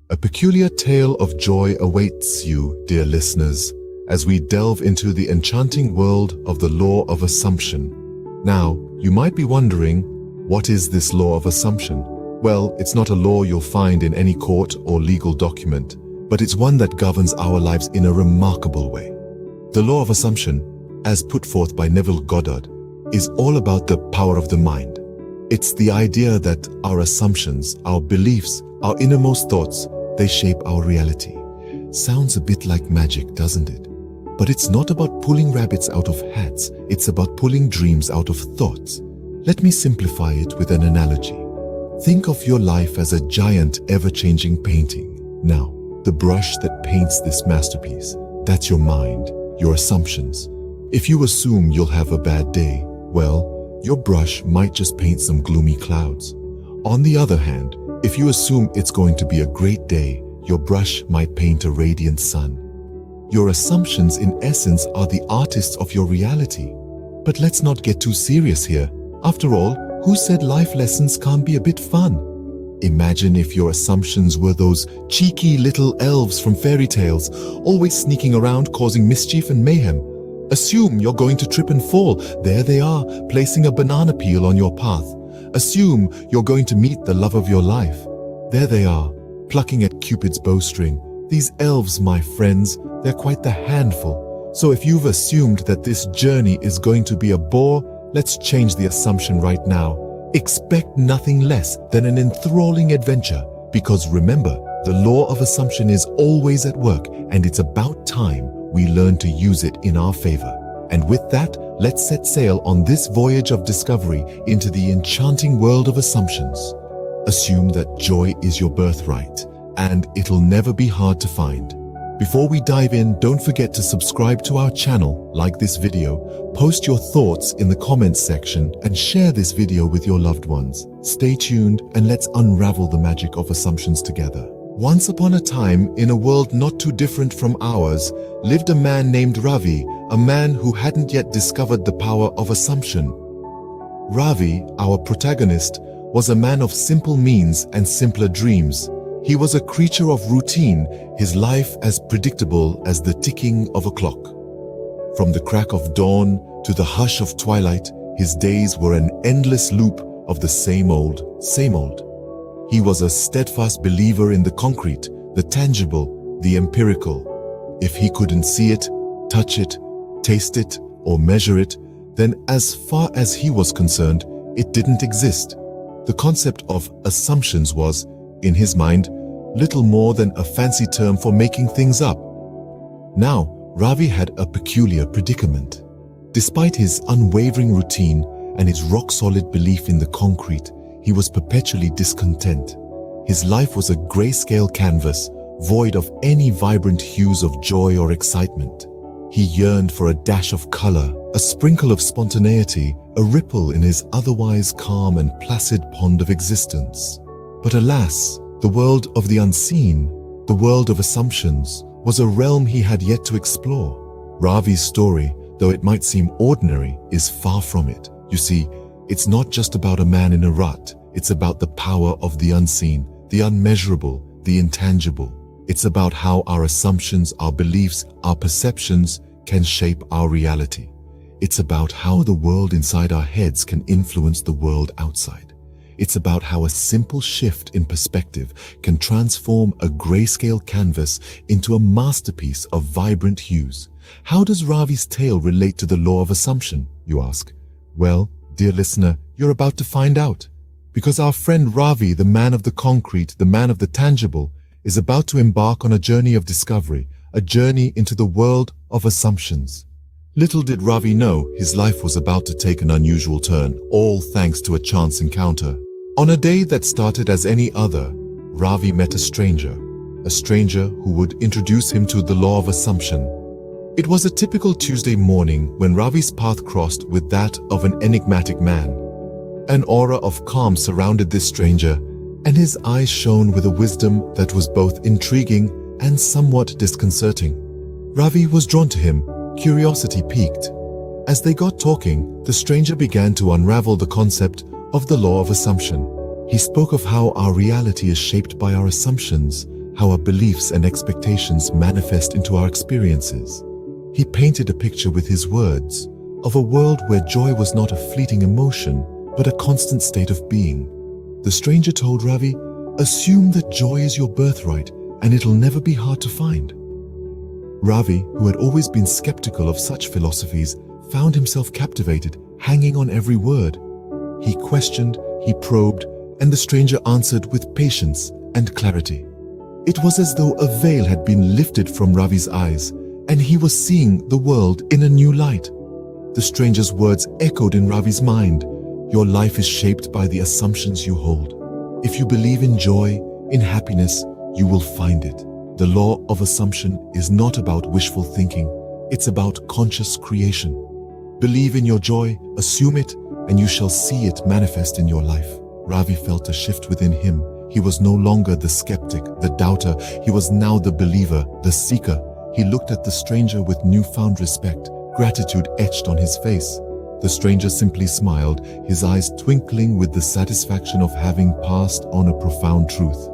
A peculiar tale of joy awaits you, dear listeners, as we delve into the enchanting world of the law of assumption. Now, you might be wondering, what is this law of assumption? Well, it's not a law you'll find in any court or legal document, but it's one that governs our lives in a remarkable way. The law of assumption, as put forth by Neville Goddard, is all about the power of the mind. It's the idea that our assumptions, our beliefs, our innermost thoughts, they shape our reality. Sounds a bit like magic, doesn't it? But it's not about pulling rabbits out of hats, it's about pulling dreams out of thoughts. Let me simplify it with an analogy. Think of your life as a giant, ever-changing painting. Now, the brush that paints this masterpiece, that's your mind, your assumptions. If you assume you'll have a bad day, well, your brush might just paint some gloomy clouds. On the other hand, if you assume it's going to be a great day, your brush might paint a radiant sun. Your assumptions, in essence, are the artists of your reality. But let's not get too serious here. After all, who said life lessons can't be a bit fun? Imagine if your assumptions were those cheeky little elves from fairy tales, always sneaking around causing mischief and mayhem. Assume you're going to trip and fall. There they are, placing a banana peel on your path. Assume you're going to meet the love of your life. There they are, plucking at Cupid's bowstring. These elves, my friends, they're quite the handful. So if you've assumed that this journey is going to be a bore, let's change the assumption right now. Expect nothing less than an enthralling adventure, because remember, the law of assumption is always at work, and it's about time we learn to use it in our favor. And with that, let's set sail on this voyage of discovery into the enchanting world of assumptions. Assume that joy is your birthright, and it'll never be hard to find. Before we dive in, don't forget to subscribe to our channel, like this video, post your thoughts in the comments section, and share this video with your loved ones. Stay tuned and let's unravel the magic of assumptions together. Once upon a time, in a world not too different from ours, lived a man named Ravi, a man who hadn't yet discovered the power of assumption. Ravi, our protagonist, was a man of simple means and simpler dreams. He was a creature of routine, his life as predictable as the ticking of a clock. From the crack of dawn to the hush of twilight, his days were an endless loop of the same old, same old. He was a steadfast believer in the concrete, the tangible, the empirical. If he couldn't see it, touch it, taste it, or measure it, then as far as he was concerned, it didn't exist. The concept of assumptions was, in his mind, little more than a fancy term for making things up. Now, Ravi had a peculiar predicament. Despite his unwavering routine and his rock-solid belief in the concrete, he was perpetually discontent. His life was a grayscale canvas, void of any vibrant hues of joy or excitement. He yearned for a dash of color, a sprinkle of spontaneity, a ripple in his otherwise calm and placid pond of existence. But alas, the world of the unseen, the world of assumptions, was a realm he had yet to explore. Ravi's story, though it might seem ordinary, is far from it. You see, it's not just about a man in a rut. It's about the power of the unseen, the unmeasurable, the intangible. It's about how our assumptions, our beliefs, our perceptions can shape our reality. It's about how the world inside our heads can influence the world outside. It's about how a simple shift in perspective can transform a grayscale canvas into a masterpiece of vibrant hues. How does Ravi's tale relate to the law of assumption, you ask? Well, dear listener, you're about to find out. Because our friend Ravi, the man of the concrete, the man of the tangible, is about to embark on a journey of discovery, a journey into the world of assumptions. Little did Ravi know his life was about to take an unusual turn, all thanks to a chance encounter. On a day that started as any other, Ravi met a stranger who would introduce him to the law of assumption. It was a typical Tuesday morning when Ravi's path crossed with that of an enigmatic man. An aura of calm surrounded this stranger, and his eyes shone with a wisdom that was both intriguing and somewhat disconcerting. Ravi was drawn to him, curiosity piqued. As they got talking, the stranger began to unravel the concept of the law of assumption. He spoke of how our reality is shaped by our assumptions, how our beliefs and expectations manifest into our experiences. He painted a picture with his words of a world where joy was not a fleeting emotion, but a constant state of being. The stranger told Ravi, "Assume that joy is your birthright and it'll never be hard to find." Ravi, who had always been skeptical of such philosophies, found himself captivated, hanging on every word. He questioned, he probed, and the stranger answered with patience and clarity. It was as though a veil had been lifted from Ravi's eyes, and he was seeing the world in a new light. The stranger's words echoed in Ravi's mind. Your life is shaped by the assumptions you hold. If you believe in joy, in happiness, you will find it. The law of assumption is not about wishful thinking, it's about conscious creation. Believe in your joy, assume it, and you shall see it manifest in your life. Ravi felt a shift within him. He was no longer the skeptic, the doubter. He was now the believer, the seeker. He looked at the stranger with newfound respect, gratitude etched on his face. The stranger simply smiled, his eyes twinkling with the satisfaction of having passed on a profound truth.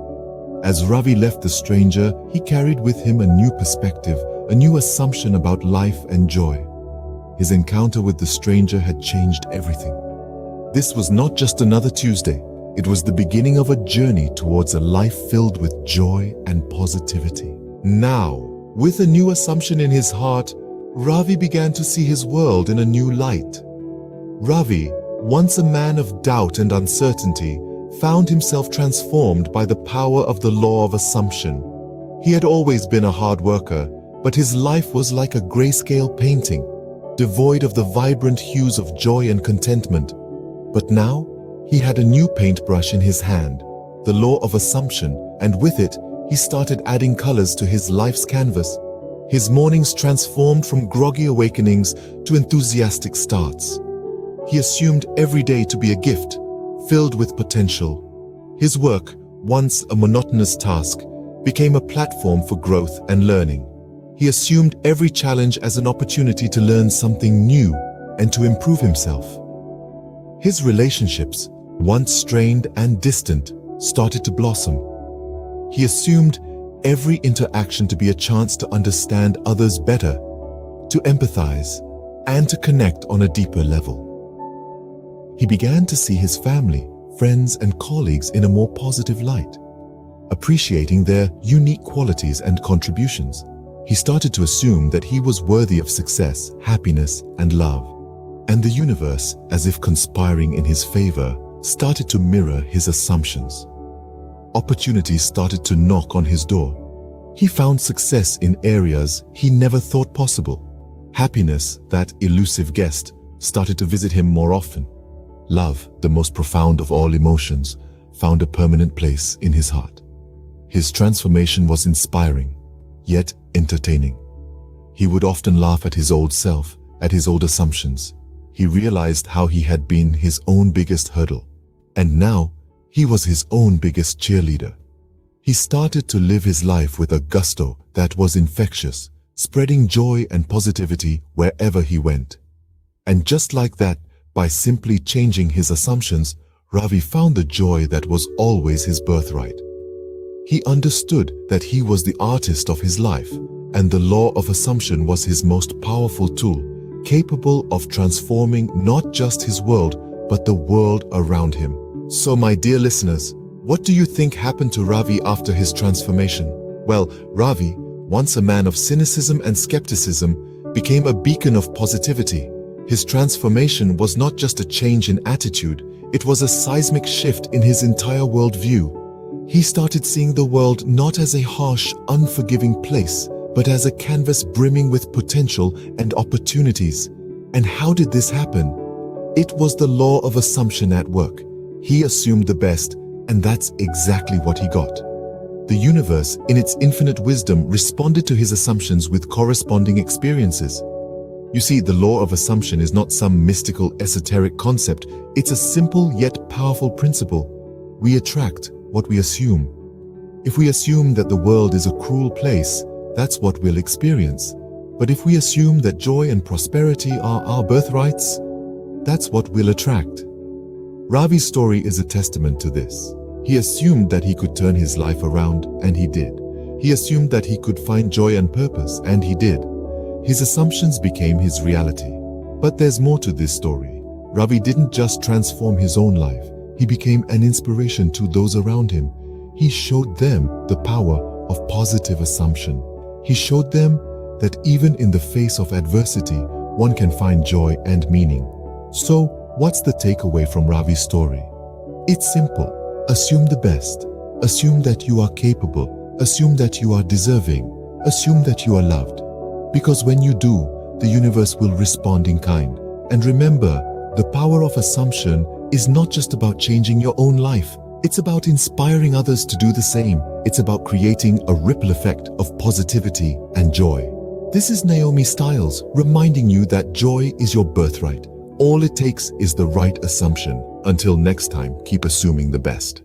As Ravi left the stranger, he carried with him a new perspective, a new assumption about life and joy. His encounter with the stranger had changed everything. This was not just another Tuesday. It was the beginning of a journey towards a life filled with joy and positivity. Now, with a new assumption in his heart, Ravi began to see his world in a new light. Ravi, once a man of doubt and uncertainty, found himself transformed by the power of the law of assumption. He had always been a hard worker, but his life was like a grayscale painting, devoid of the vibrant hues of joy and contentment. But now, he had a new paintbrush in his hand, the law of assumption, and with it, he started adding colors to his life's canvas. His mornings transformed from groggy awakenings to enthusiastic starts. He assumed every day to be a gift, filled with potential. His work, once a monotonous task, became a platform for growth and learning. He assumed every challenge as an opportunity to learn something new and to improve himself. His relationships, once strained and distant, started to blossom. He assumed every interaction to be a chance to understand others better, to empathize, and to connect on a deeper level. He began to see his family, friends, and colleagues in a more positive light, appreciating their unique qualities and contributions. He started to assume that he was worthy of success, happiness, and love. And the universe, as if conspiring in his favor, started to mirror his assumptions. Opportunities started to knock on his door. He found success in areas he never thought possible. Happiness, that elusive guest, started to visit him more often. Love, the most profound of all emotions, found a permanent place in his heart. His transformation was inspiring, yet entertaining. He would often laugh at his old self, at his old assumptions. He realized how he had been his own biggest hurdle, and now he was his own biggest cheerleader. He started to live his life with a gusto that was infectious, spreading joy and positivity wherever he went. And just like that, by simply changing his assumptions, Ravi found the joy that was always his birthright. He understood that he was the artist of his life, and the law of assumption was his most powerful tool, capable of transforming not just his world, but the world around him. So, my dear listeners, what do you think happened to Ravi after his transformation? Well, Ravi, once a man of cynicism and skepticism, became a beacon of positivity. His transformation was not just a change in attitude, it was a seismic shift in his entire worldview. He started seeing the world not as a harsh, unforgiving place, but as a canvas brimming with potential and opportunities. And how did this happen? It was the law of assumption at work. He assumed the best, and that's exactly what he got. The universe, in its infinite wisdom, responded to his assumptions with corresponding experiences. You see, the law of assumption is not some mystical, esoteric concept. It's a simple yet powerful principle. We attract what we assume. If we assume that the world is a cruel place, that's what we'll experience. But if we assume that joy and prosperity are our birthrights, that's what we'll attract. Ravi's story is a testament to this. He assumed that he could turn his life around, and he did. He assumed that he could find joy and purpose, and he did. His assumptions became his reality. But there's more to this story. Ravi didn't just transform his own life. He became an inspiration to those around him. He showed them the power of positive assumption. He showed them that even in the face of adversity, one can find joy and meaning. So, what's the takeaway from Ravi's story? It's simple. Assume the best. Assume that you are capable. Assume that you are deserving. Assume that you are loved. Because when you do, the universe will respond in kind. And remember, the power of assumption is not just about changing your own life. It's about inspiring others to do the same. It's about creating a ripple effect of positivity and joy. This is Naomi Styles reminding you that joy is your birthright. All it takes is the right assumption. Until next time, keep assuming the best.